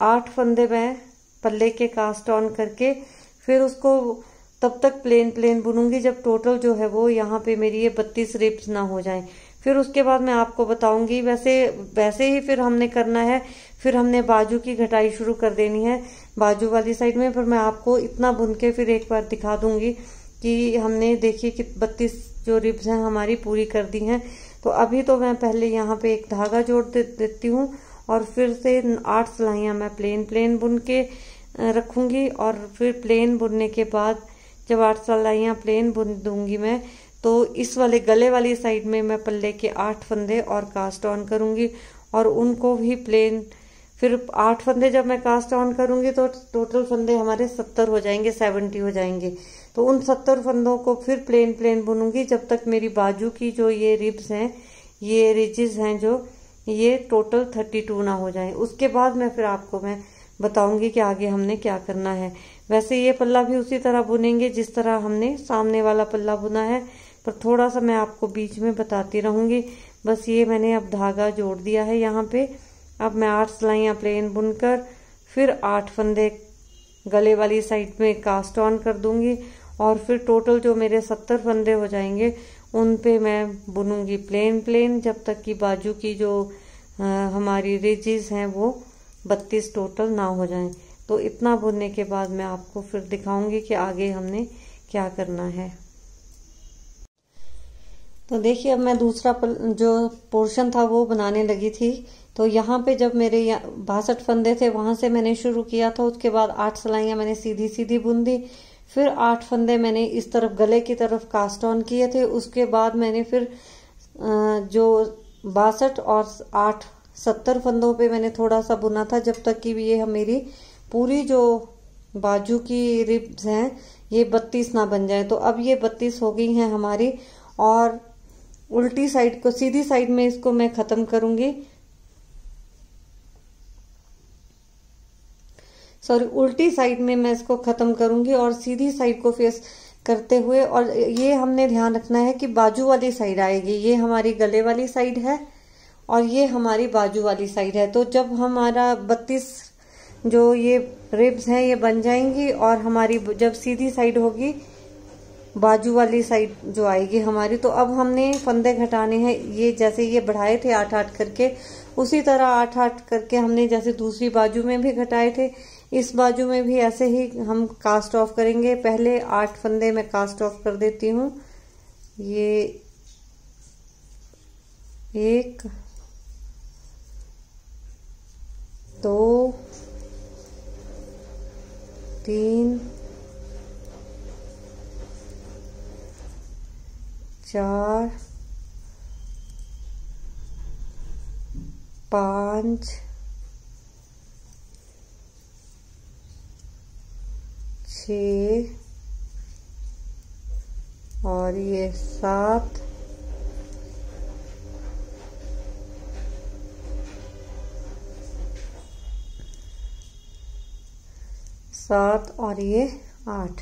8 फंदे मैं पल्ले के कास्ट ऑन करके फिर उसको तब तक प्लेन बुनूंगी जब टोटल जो है वो यहाँ पे मेरी ये 32 रिब्स ना हो जाए। फिर उसके बाद मैं आपको बताऊंगी। वैसे ही फिर हमने करना है, फिर हमने बाजू की घटाई शुरू कर देनी है बाजू वाली साइड में। पर मैं आपको इतना बुन के फिर एक बार दिखा दूंगी कि हमने देखिए कि 32 जो रिब्स हैं हमारी पूरी कर दी हैं। तो अभी तो मैं पहले यहाँ पे एक धागा जोड़ देती हूँ और फिर से 8 सिलाइयाँ मैं प्लेन बुन के रखूंगी, और फिर प्लेन बुनने के बाद जब 8 सिलाइयाँ प्लेन बुन दूंगी मैं तो इस वाले गले वाली साइड में मैं पल्ले के 8 फंदे और कास्ट ऑन करूंगी और उनको भी प्लेन। फिर 8 फंदे जब मैं कास्ट ऑन करूंगी तो टोटल फंदे हमारे 70 हो जाएंगे, 70 हो जाएंगे। तो उन 70 फंदों को फिर प्लेन बुनूंगी जब तक मेरी बाजू की जो ये रिब्स हैं, ये रिजेस हैं जो ये टोटल 32 ना हो जाए। उसके बाद मैं फिर आपको मैं बताऊंगी कि आगे हमने क्या करना है। वैसे ये पल्ला भी उसी तरह बुनेंगे जिस तरह हमने सामने वाला पल्ला बुना है, पर थोड़ा सा मैं आपको बीच में बताती रहूंगी। बस ये मैंने अब धागा जोड़ दिया है यहाँ पे। अब मैं 8 सिलाइयाँ प्लेन बुनकर फिर 8 फंदे गले वाली साइड में कास्ट ऑन कर दूंगी और फिर टोटल जो मेरे 70 फंदे हो जाएंगे उन पे मैं बुनूंगी प्लेन जब तक कि बाजू की जो हमारी रिजेस हैं वो 32 टोटल ना हो जाएं। तो इतना बुनने के बाद मैं आपको फिर दिखाऊंगी कि आगे हमने क्या करना है। तो देखिए अब मैं दूसरा जो पोर्शन था वो बनाने लगी थी। तो यहाँ पे जब मेरे 62 फंदे थे वहां से मैंने शुरू किया था। उसके बाद 8 सिलाइयाँ मैंने सीधी सीधी बुन दी, फिर 8 फंदे मैंने इस तरफ गले की तरफ कास्ट ऑन किए थे। उसके बाद मैंने फिर जो 62 और 8 70 फंदों पे मैंने थोड़ा सा बुना था जब तक कि ये मेरी पूरी जो बाजू की रिब्स हैं ये 32 ना बन जाए। तो अब ये 32 हो गई हैं हमारी, और उल्टी साइड को सीधी साइड में इसको मैं खत्म करूंगी। उल्टी साइड में मैं इसको खत्म करूंगी और सीधी साइड को फेस करते हुए। और ये हमने ध्यान रखना है कि बाजू वाली साइड आएगी, ये हमारी गले वाली साइड है और ये हमारी बाजू वाली साइड है। तो जब हमारा 32 जो ये रिब्स हैं ये बन जाएंगी और हमारी जब सीधी साइड होगी बाजू वाली साइड जो आएगी हमारी। तो अब हमने फंदे घटाने हैं, ये जैसे ये बढ़ाए थे 8-8 करके, उसी तरह 8-8 करके हमने जैसे दूसरी बाजू में भी घटाए थे, इस बाजू में भी ऐसे ही हम कास्ट ऑफ करेंगे। पहले 8 फंदे मैं कास्ट ऑफ कर देती हूँ। ये 1 2 3 4 5 6 और ये 7 और ये 8।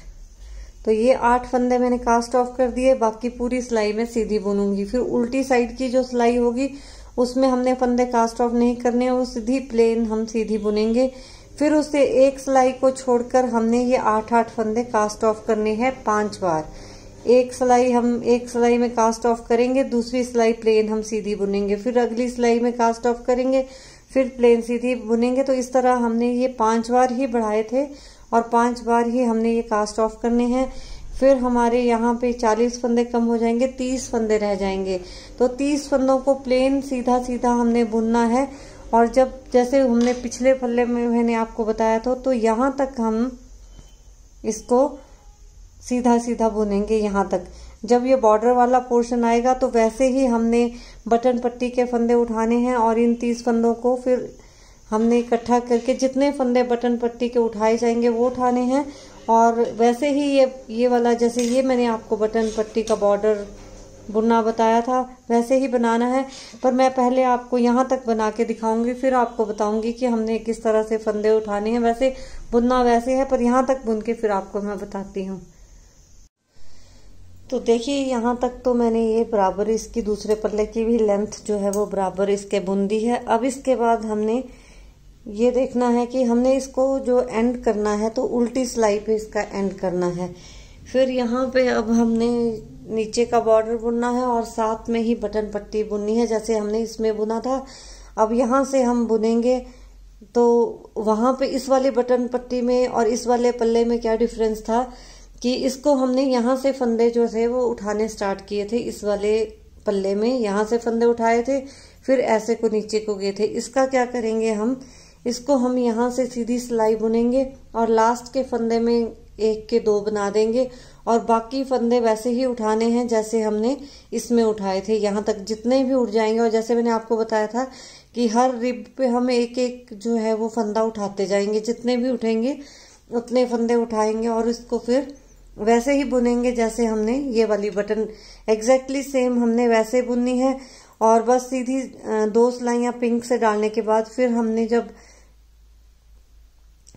तो ये 8 फंदे मैंने कास्ट ऑफ कर दिए। बाकी पूरी सिलाई में सीधी बुनूंगी। फिर उल्टी साइड की जो सिलाई होगी उसमें हमने फंदे कास्ट ऑफ नहीं करने, वो सीधी प्लेन हम सीधी बुनेंगे। फिर उससे एक सिलाई को छोड़कर हमने ये 8-8 फंदे कास्ट ऑफ करने हैं 5 बार। एक सिलाई में कास्ट ऑफ करेंगे, दूसरी सिलाई प्लेन हम सीधी बुनेंगे, फिर अगली सिलाई में कास्ट ऑफ करेंगे, फिर प्लेन सीधी बुनेंगे। तो इस तरह हमने ये 5 बार ही बढ़ाए थे और 5 बार ही हमने ये कास्ट ऑफ करने हैं। फिर हमारे यहाँ पे 40 फंदे कम हो जाएंगे, 30 फंदे रह जाएंगे। तो 30 फंदों को प्लेन सीधा सीधा हमने बुनना है। और जब जैसे हमने पिछले पल्ले में मैंने आपको बताया था, तो यहाँ तक हम इसको सीधा सीधा बुनेंगे यहाँ तक। जब ये बॉर्डर वाला पोर्शन आएगा तो वैसे ही हमने बटन पट्टी के फंदे उठाने हैं और इन 30 फंदों को फिर हमने इकट्ठा करके जितने फंदे बटन पट्टी के उठाए जाएंगे वो उठाने हैं। और वैसे ही ये वाला, जैसे ये मैंने आपको बटन पट्टी का बॉर्डर बुनना बताया था, वैसे ही बनाना है। पर मैं पहले आपको यहाँ तक बना के दिखाऊंगी, फिर आपको बताऊंगी कि हमने किस तरह से फंदे उठाने हैं। वैसे बुनना वैसे है, पर यहाँ तक बुन के फिर आपको मैं बताती हूँ। तो देखिए यहाँ तक तो मैंने ये बराबर इसकी दूसरे पल्ले की भी लेंथ जो है वो बराबर इसके बुन दी है। अब इसके बाद हमने ये देखना है कि हमने इसको जो एंड करना है तो उल्टी सिलाई पे इसका एंड करना है। फिर यहाँ पे अब हमने नीचे का बॉर्डर बुनना है और साथ में ही बटन पट्टी बुननी है, जैसे हमने इसमें बुना था। अब यहाँ से हम बुनेंगे तो वहां पे इस वाले बटन पट्टी में और इस वाले पल्ले में क्या डिफरेंस था कि इसको हमने यहाँ से फंदे जो थे वो उठाने स्टार्ट किए थे। इस वाले पल्ले में यहाँ से फंदे उठाए थे, फिर ऐसे को नीचे को गए थे। इसका क्या करेंगे, इसको हम यहाँ से सीधी सिलाई बुनेंगे और लास्ट के फंदे में 1 के 2 बना देंगे और बाकी फंदे वैसे ही उठाने हैं जैसे हमने इसमें उठाए थे। यहाँ तक जितने भी उठ जाएंगे, और जैसे मैंने आपको बताया था कि हर रिब पे हम 1-1 जो है वो फंदा उठाते जाएंगे, जितने भी उठेंगे उतने फंदे उठाएंगे और इसको फिर वैसे ही बुनेंगे जैसे हमने ये वाली बटन एग्जैक्टली सेम हमने वैसे बुननी है। और बस सीधी 2 सिलाइयां पिंक से डालने के बाद फिर हमने जब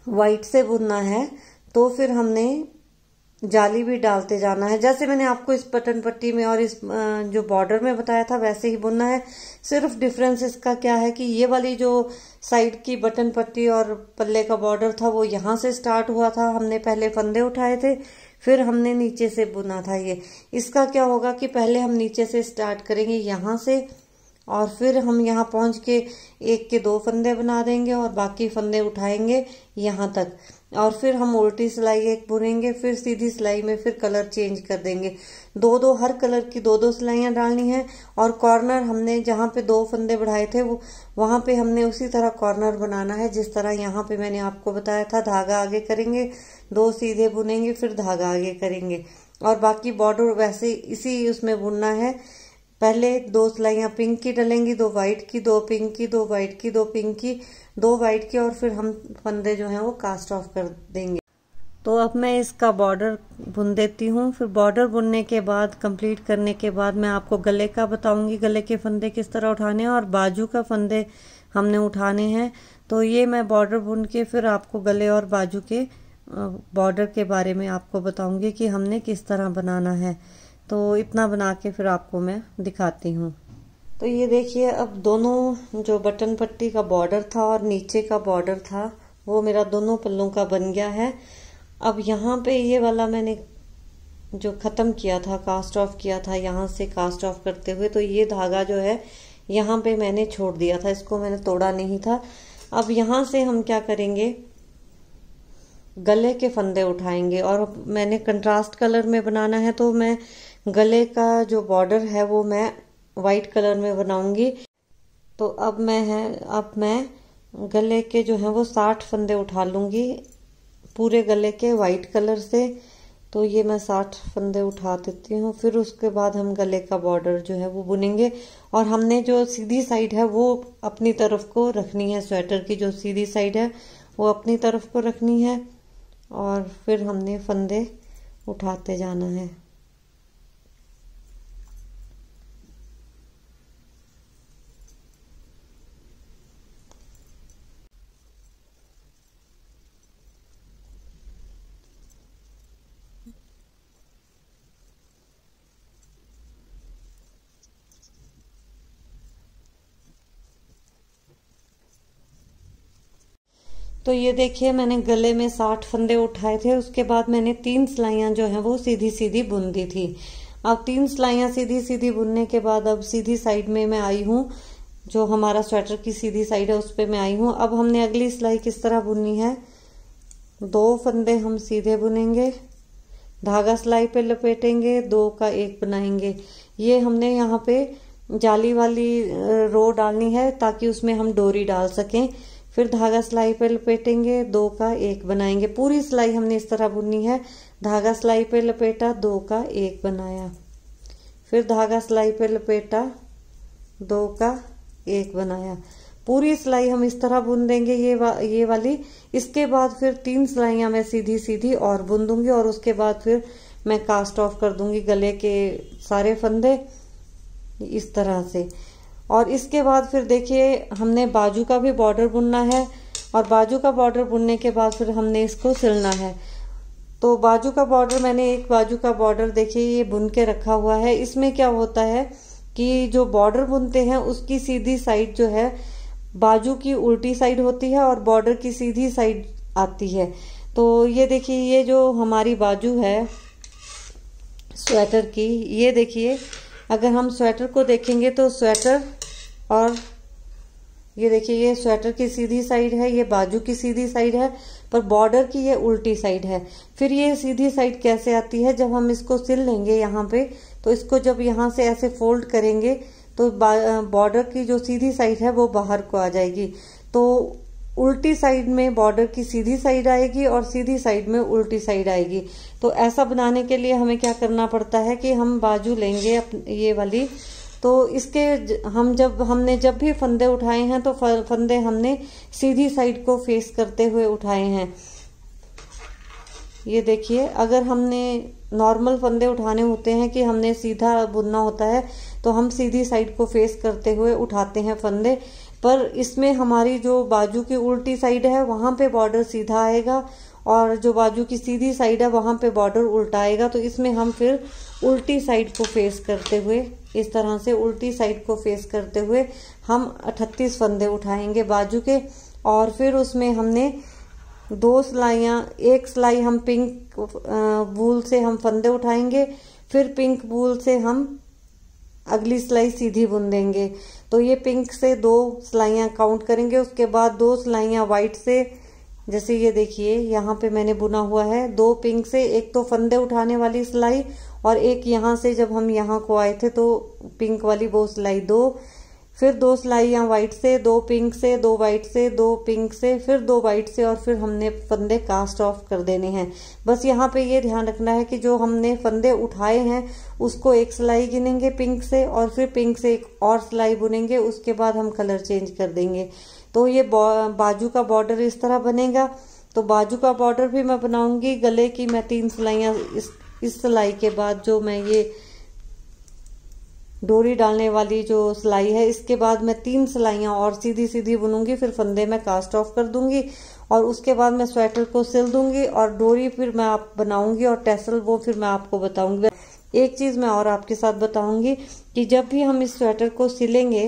व्हाइट से बुनना है तो फिर हमने जाली भी डालते जाना है। जैसे मैंने आपको इस बटन पट्टी में और इस जो बॉर्डर में बताया था वैसे ही बुनना है। सिर्फ डिफरेंस इसका क्या है कि ये वाली जो साइड की बटन पट्टी और पल्ले का बॉर्डर था वो यहाँ से स्टार्ट हुआ था, हमने पहले फंदे उठाए थे, फिर हमने नीचे से बुना था। ये इसका क्या होगा कि पहले हम नीचे से स्टार्ट करेंगे यहाँ से और फिर हम यहाँ पहुंच के 1 के 2 फंदे बना देंगे और बाकी फंदे उठाएंगे यहाँ तक और फिर हम उल्टी सिलाई 1 बुनेंगे, फिर सीधी सिलाई में फिर कलर चेंज कर देंगे। 2-2 हर कलर की 2-2 सिलाइयां डालनी है और कॉर्नर हमने जहाँ पे 2 फंदे बढ़ाए थे वो वहां पे हमने उसी तरह कॉर्नर बनाना है जिस तरह यहाँ पे मैंने आपको बताया था। धागा आगे करेंगे, 2 सीधे बुनेंगे, फिर धागा आगे करेंगे और बाकी बॉर्डर वैसे इसी उसमें बुनना है। पहले 2 सिलाइयां पिंक की डलेंगी, 2 व्हाइट की, 2 पिंक की, 2 व्हाइट की, 2 पिंक की, 2 व्हाइट की और फिर हम फंदे जो हैं वो कास्ट ऑफ कर देंगे। तो अब मैं इसका बॉर्डर बुन देती हूँ। फिर बॉर्डर बुनने के बाद कंप्लीट करने के बाद मैं आपको गले का बताऊंगी, गले के फंदे किस तरह उठाने हैं और बाजू का फंदे हमने उठाने हैं। तो ये मैं बॉर्डर बुन के फिर आपको गले और बाजू के बॉर्डर के बारे में आपको बताऊंगी कि हमने किस तरह बनाना है। तो इतना बना के फिर आपको मैं दिखाती हूँ। तो ये देखिए, अब दोनों जो बटन पट्टी का बॉर्डर था और नीचे का बॉर्डर था वो मेरा दोनों पल्लों का बन गया है। अब यहाँ पे ये वाला मैंने जो ख़त्म किया था, कास्ट ऑफ किया था यहाँ से कास्ट ऑफ करते हुए, तो ये धागा जो है यहाँ पे मैंने छोड़ दिया था, इसको मैंने तोड़ा नहीं था। अब यहाँ से हम क्या करेंगे, गले के फंदे उठाएंगे, और मैंने कंट्रास्ट कलर में बनाना है तो मैं गले का जो बॉर्डर है वो मैं वाइट कलर में बनाऊंगी। तो अब मैं गले के जो है वो 60 फंदे उठा लूंगी पूरे गले के वाइट कलर से। तो ये मैं 60 फंदे उठा देती हूँ। फिर उसके बाद हम गले का बॉर्डर जो है वो बुनेंगे, और हमने जो सीधी साइड है वो अपनी तरफ को रखनी है, स्वेटर की जो सीधी साइड है वो अपनी तरफ को रखनी है, और फिर हमने फंदे उठाते जाना है। तो ये देखिए मैंने गले में 60 फंदे उठाए थे, उसके बाद मैंने 3 सिलाइयां जो है वो सीधी सीधी बुन दी थी। अब 3 सिलाइयां सीधी सीधी बुनने के बाद अब सीधी साइड में मैं आई हूँ, जो हमारा स्वेटर की सीधी साइड है उस पे मैं आई हूँ। अब हमने अगली सिलाई किस तरह बुननी है, 2 फंदे हम सीधे बुनेंगे, धागा सिलाई पे लपेटेंगे, 2 का 1 बनाएंगे। ये हमने यहाँ पे जाली वाली रो डालनी है ताकि उसमें हम डोरी डाल सकें। फिर धागा सिलाई पे लपेटेंगे, 2 का 1 बनाएंगे। पूरी सिलाई हमने इस तरह बुननी है, धागा सिलाई पे लपेटा, 2 का 1 बनाया, फिर धागा सिलाई पे लपेटा, 2 का 1 बनाया। पूरी सिलाई हम इस तरह बुन देंगे, ये वाली। इसके बाद फिर 3 सिलाइयां मैं सीधी सीधी और बुन दूंगी, और उसके बाद फिर मैं कास्ट ऑफ कर दूंगी गले के सारे फंदे इस तरह से। और इसके बाद फिर देखिए हमने बाजू का भी बॉर्डर बुनना है, और बाजू का बॉर्डर बुनने के बाद फिर हमने इसको सिलना है। तो बाजू का बॉर्डर, मैंने एक बाजू का बॉर्डर देखिए ये बुन के रखा हुआ है। इसमें क्या होता है कि जो बॉर्डर बुनते हैं उसकी सीधी साइड जो है बाजू की उल्टी साइड होती है, और बॉर्डर की सीधी साइड आती है। तो ये देखिए ये जो हमारी बाजू है स्वेटर की, ये देखिए अगर हम स्वेटर को देखेंगे तो स्वेटर, और ये देखिए ये स्वेटर की सीधी साइड है, ये बाजू की सीधी साइड है, पर बॉर्डर की ये उल्टी साइड है। फिर ये सीधी साइड कैसे आती है, जब हम इसको सिल लेंगे यहाँ पे, तो इसको जब यहाँ से ऐसे फोल्ड करेंगे तो बॉर्डर की जो सीधी साइड है वो बाहर को आ जाएगी। तो उल्टी साइड में बॉर्डर की सीधी साइड आएगी और सीधी साइड में उल्टी साइड आएगी। तो ऐसा बनाने के लिए हमें क्या करना पड़ता है कि हम बाजू लेंगे ये वाली, तो इसके हमने जब भी फंदे उठाए हैं तो फंदे हमने सीधी साइड को फेस करते हुए उठाए हैं। ये देखिए अगर हमने नॉर्मल फंदे उठाने होते हैं कि हमने सीधा बुनना होता है तो हम सीधी साइड को फेस करते हुए उठाते हैं फंदे, पर इसमें हमारी जो बाजू की उल्टी साइड है वहां पे बॉर्डर सीधा आएगा, और जो बाजू की सीधी साइड है वहां पे बॉर्डर उल्टा आएगा। तो इसमें हम फिर उल्टी साइड को फेस करते हुए, इस तरह से उल्टी साइड को फेस करते हुए हम 38 फंदे उठाएंगे बाजू के। और फिर उसमें हमने 2 सिलाइयां, एक सिलाई हम पिंक वूल से हम फंदे उठाएंगे, फिर पिंक वूल से हम अगली सिलाई सीधी बुन देंगे। तो ये पिंक से 2 सिलाइयां काउंट करेंगे, उसके बाद 2 सिलाइयां व्हाइट से, जैसे ये देखिए यहाँ पे मैंने बुना हुआ है 2 पिंक से, एक तो फंदे उठाने वाली सिलाई और एक यहाँ से जब हम यहाँ को आए थे तो पिंक वाली वो सिलाई 2, फिर 2 सिलाइयां व्हाइट से, 2 पिंक से, 2 व्हाइट से, 2 पिंक से, फिर 2 व्हाइट से, और फिर हमने फंदे कास्ट ऑफ कर देने हैं। बस यहाँ पे ये ध्यान रखना है कि जो हमने फंदे उठाए हैं उसको एक सिलाई गिनेंगे पिंक से, और फिर पिंक से एक और सिलाई बुनेंगे, उसके बाद हम कलर चेंज कर देंगे। तो ये बाजू का बॉर्डर इस तरह बनेगा। तो बाजू का बॉर्डर भी मैं बनाऊंगी। गले की मैं 3 सिलाइयां इस सिलाई के बाद जो मैं ये डोरी डालने वाली जो सिलाई है इसके बाद मैं 3 सिलाइयां और सीधी सीधी बुनूंगी, फिर फंदे में कास्ट ऑफ कर दूंगी, और उसके बाद मैं स्वेटर को सिल दूंगी, और डोरी फिर मैं आप बनाऊंगी, और टैसल वो फिर मैं आपको बताऊंगी। एक चीज मैं और आपके साथ बताऊंगी कि जब भी हम इस स्वेटर को सिलेंगे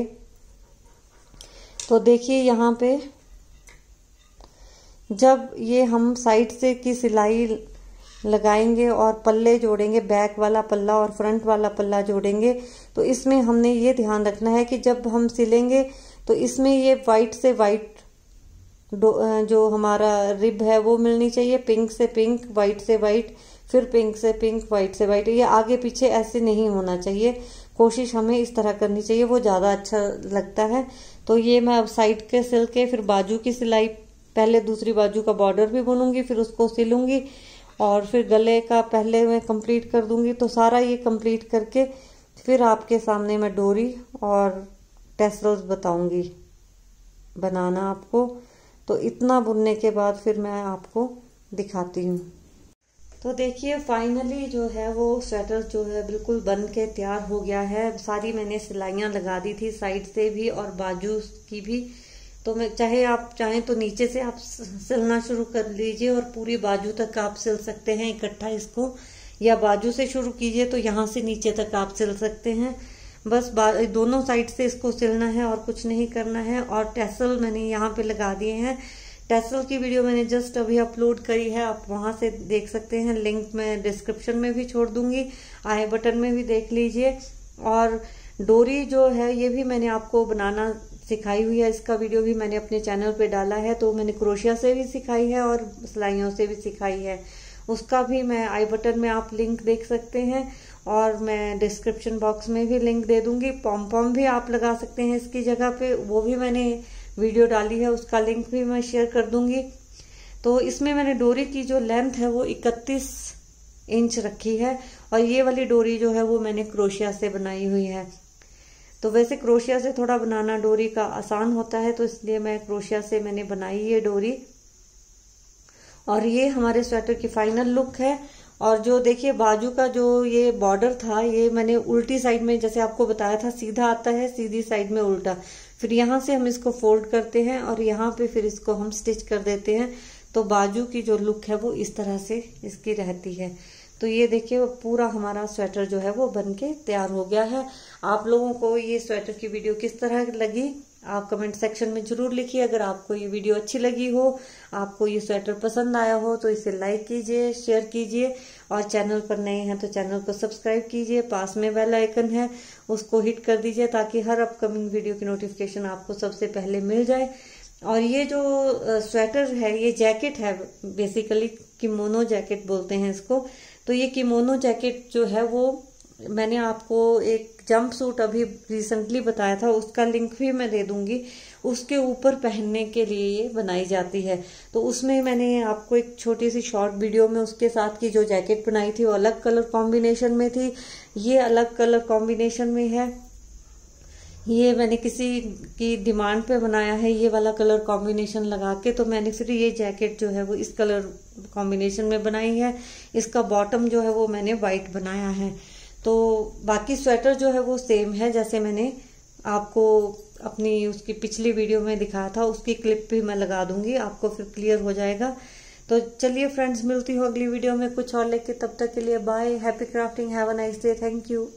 तो देखिए यहाँ पे जब ये हम साइड से की सिलाई लगाएंगे और पल्ले जोड़ेंगे, बैक वाला पल्ला और फ्रंट वाला पल्ला जोड़ेंगे। तो इसमें हमने ये ध्यान रखना है कि जब हम सिलेंगे तो इसमें ये वाइट से वाइट जो हमारा रिब है वो मिलनी चाहिए, पिंक से पिंक, वाइट से वाइट, फिर पिंक से पिंक, वाइट से वाइट। ये आगे पीछे ऐसे नहीं होना चाहिए, कोशिश हमें इस तरह करनी चाहिए, वो ज्यादा अच्छा लगता है। तो ये मैं अब साइड के सिल के फिर बाजू की सिलाई, पहले दूसरी बाजू का बॉर्डर भी बुनूंगी, फिर उसको सिलूंगी और फिर गले का पहले मैं कंप्लीट कर दूंगी। तो सारा ये कंप्लीट करके फिर आपके सामने मैं डोरी और टेसल्स बताऊंगी बनाना आपको। तो इतना बुनने के बाद फिर मैं आपको दिखाती हूँ। तो देखिए फाइनली जो है वो स्वेटर जो है बिल्कुल बन के तैयार हो गया है। सारी मैंने सिलाइयां लगा दी थी, साइड से भी और बाजू की भी। तो मैं आप चाहें तो नीचे से आप सिलना शुरू कर लीजिए और पूरी बाजू तक आप सिल सकते हैं इकट्ठा इसको, या बाजू से शुरू कीजिए तो यहाँ से नीचे तक आप सिल सकते हैं। बस दोनों साइड से इसको सिलना है और कुछ नहीं करना है। और टेसल मैंने यहाँ पे लगा दिए हैं। टेसल की वीडियो मैंने जस्ट अभी अपलोड करी है, आप वहां से देख सकते हैं, लिंक मैं डिस्क्रिप्शन में भी छोड़ दूंगी, आई बटन में भी देख लीजिए। और डोरी जो है ये भी मैंने आपको बनाना सिखाई हुई है, इसका वीडियो भी मैंने अपने चैनल पे डाला है। तो मैंने क्रोशिया से भी सिखाई है और सिलाइयों से भी सिखाई है, उसका भी मैं आई बटन में आप लिंक देख सकते हैं और मैं डिस्क्रिप्शन बॉक्स में भी लिंक दे दूंगी। पॉम पॉम भी आप लगा सकते हैं इसकी जगह पे, वो भी मैंने वीडियो डाली है, उसका लिंक भी मैं शेयर कर दूंगी। तो इसमें मैंने डोरी की जो लेंथ है वो 31 इंच रखी है और ये वाली डोरी जो है वो मैंने क्रोशिया से बनाई हुई है। तो वैसे क्रोशिया से थोड़ा बनाना डोरी का आसान होता है, तो इसलिए मैं क्रोशिया से मैंने बनाई ये डोरी। और ये हमारे स्वेटर की फाइनल लुक है। और जो देखिए बाजू का जो ये बॉर्डर था ये मैंने उल्टी साइड में, जैसे आपको बताया था सीधा आता है, सीधी साइड में उल्टा, फिर यहाँ से हम इसको फोल्ड करते हैं और यहाँ पे फिर इसको हम स्टिच कर देते हैं। तो बाजू की जो लुक है वो इस तरह से इसकी रहती है। तो ये देखिए पूरा हमारा स्वेटर जो है वो बन के तैयार हो गया है। आप लोगों को ये स्वेटर की वीडियो किस तरह लगी आप कमेंट सेक्शन में जरूर लिखिए। अगर आपको ये वीडियो अच्छी लगी हो, आपको ये स्वेटर पसंद आया हो तो इसे लाइक कीजिए, शेयर कीजिए और चैनल पर नए हैं तो चैनल को सब्सक्राइब कीजिए। पास में बेल आइकन है उसको हिट कर दीजिए ताकि हर अपकमिंग वीडियो की नोटिफिकेशन आपको सबसे पहले मिल जाए। और ये जो स्वेटर है ये जैकेट है, बेसिकली किमोनो जैकेट बोलते हैं इसको। तो ये किमोनो जैकेट जो है वो मैंने आपको एक जंप सूट अभी रिसेंटली बताया था, उसका लिंक भी मैं दे दूंगी। उसके ऊपर पहनने के लिए ये बनाई जाती है। तो उसमें मैंने आपको एक छोटी सी शॉर्ट वीडियो में उसके साथ की जो जैकेट बनाई थी वो अलग कलर कॉम्बिनेशन में थी, ये अलग कलर कॉम्बिनेशन में है। ये मैंने किसी की डिमांड पे बनाया है ये वाला कलर कॉम्बिनेशन लगा के। तो मैंने फिर ये जैकेट जो है वो इस कलर कॉम्बिनेशन में बनाई है। इसका बॉटम जो है वो मैंने व्हाइट बनाया है। तो बाकी स्वेटर जो है वो सेम है, जैसे मैंने आपको अपनी उसकी पिछली वीडियो में दिखाया था, उसकी क्लिप भी मैं लगा दूंगी, आपको फिर क्लियर हो जाएगा। तो चलिए फ्रेंड्स, मिलती हूँ अगली वीडियो में कुछ और लेके, तब तक के लिए bye, happy crafting, have a nice day, thank you.